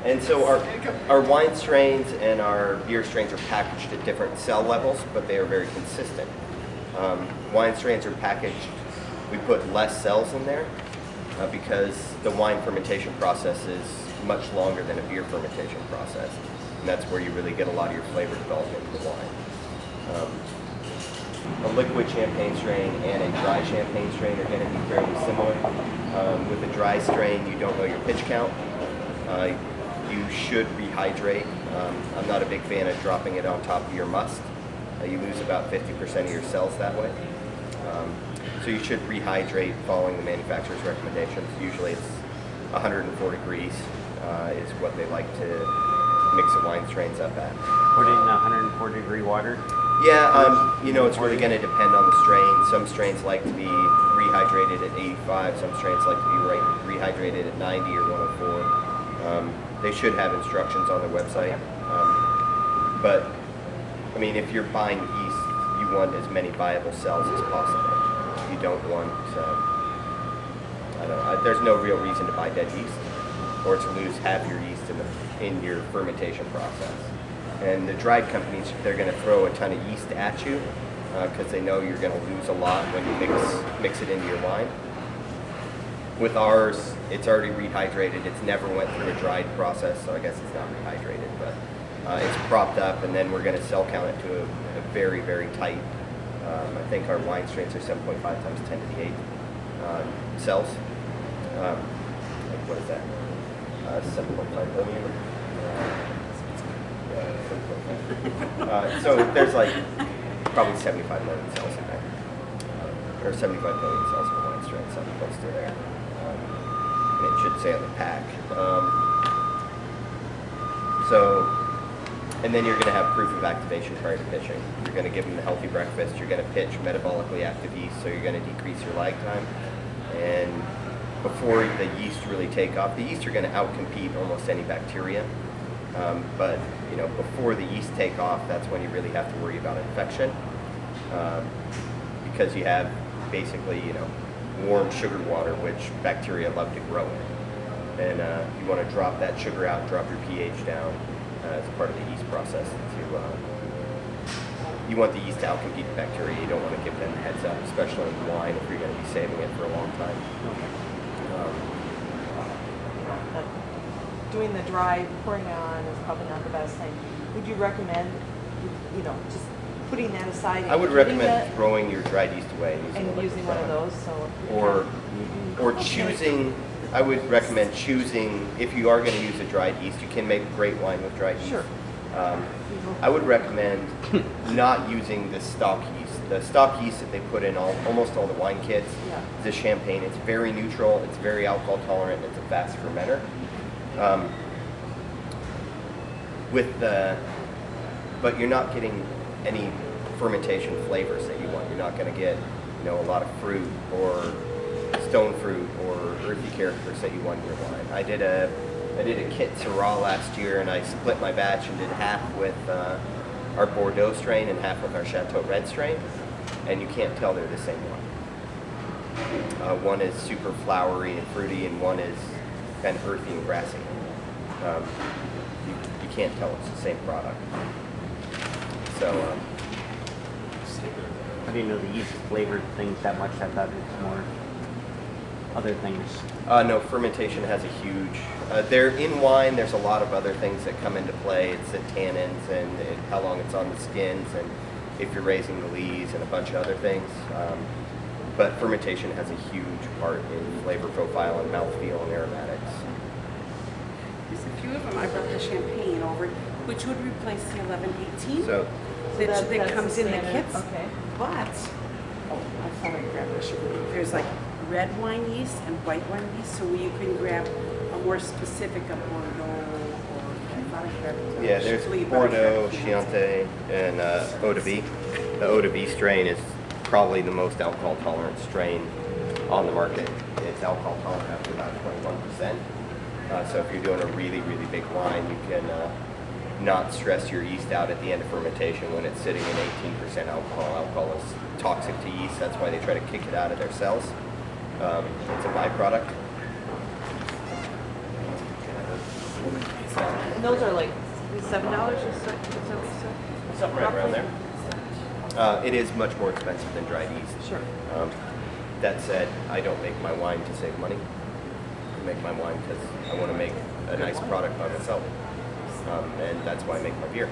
And so our wine strains and our beer strains are packaged at different cell levels, but they are very consistent. Wine strains are packaged, we put less cells in there because the wine fermentation process is much longer than a beer fermentation process. And that's where you really get a lot of your flavor development in the wine. A liquid champagne strain and a dry champagne strain are going to be fairly similar. With a dry strain, you don't know your pitch count. You should rehydrate. I'm not a big fan of dropping it on top of your must. You lose about 50% of your cells that way. So you should rehydrate following the manufacturer's recommendations. Usually it's 104 degrees is what they like to mix the wine strains up at. Put it in 104 degree water? Yeah, you know, it's really going to depend on the strain. Some strains like to be rehydrated at 85, some strains like to be rehydrated at 90 or 104. They should have instructions on their website. But, I mean, if you're buying yeast, you want as many viable cells as possible. You don't want, there's no real reason to buy dead yeast or to lose half your yeast in your fermentation process. And the dried companies, they're going to throw a ton of yeast at you because they know you're going to lose a lot when you mix it into your wine. With ours, it's already rehydrated. It's never went through a dried process, so I guess it's not rehydrated, but it's propped up, and then we're going to cell count it to a very, very tight. I think our wine strains are 7.5 times 10 to the 8 cells. Like what is that? 7.5 billion. So there's like probably 75 million cells in there, or 75 billion cells in a wine strain, something close to there. And it should say on the pack. And then you're going to have proof of activation prior to pitching. You're going to give them the healthy breakfast. You're going to pitch metabolically active yeast, so you're going to decrease your lag time. And before the yeast really take off, the yeast are going to outcompete almost any bacteria. But you know, before the yeast take off, that's when you really have to worry about infection, because you have basically, you know, warm sugar water, which bacteria love to grow in, and you want to drop that sugar out, drop your pH down as part of the yeast process. You want the yeast to outcompete the bacteria. You don't want to give them a heads up, especially in wine if you're going to be saving it for a long time. Doing the dry, pouring it on is probably not the best thing. Would you recommend, you know, just putting that aside? I would recommend throwing your dried yeast away and using one of those. Or choosing. I would recommend choosing, if you are going to use a dried yeast, you can make great wine with dried yeast. Sure. I would recommend not using the stock yeast. The stock yeast that they put in almost all the wine kits, the champagne, it's very neutral, it's very alcohol tolerant, it's a fast fermenter. But you're not getting any fermentation flavors that you want. You're not going to get, you know, a lot of fruit or stone fruit or earthy characters that you want in your wine. I did a kit Syrah last year, and I split my batch and did half with our Bordeaux strain and half with our Chateau Red strain, and you can't tell they're the same one. One is super flowery and fruity, and one is kind of earthy and grassy. You can't tell it's the same product. So, I didn't know the yeast flavored things that much. I thought it's more other things. No, fermentation has a huge. In wine, there's a lot of other things that come into play. It's the tannins and how long it's on the skins, and if you're raising the lees and a bunch of other things. But fermentation has a huge part in flavor profile and mouthfeel and aromatics. There's a few of them. I brought the champagne over, which would replace the 1118 that comes in the kits. Okay. But, I thought I grabbed the sugar. There's like red wine yeast and white wine yeast, so you can grab a more specific of Bordeaux, or I thought I grabbed Yeah, there's Bordeaux, Chianti, and Eau de Vie. The Eau de Vie strain is probably the most alcohol tolerant strain on the market. It's alcohol tolerant up to about 21%. So if you're doing a really, really big wine, you can not stress your yeast out at the end of fermentation when it's sitting in 18% alcohol. Alcohol is toxic to yeast. That's why they try to kick it out of their cells. It's a byproduct. And those are like $7 or so, is that what you said? Something right around Roughly? there. It is much more expensive than dried yeast. Sure. That said, I don't make my wine to save money. I make my wine because I want to make a nice product by myself. And that's why I make my beer.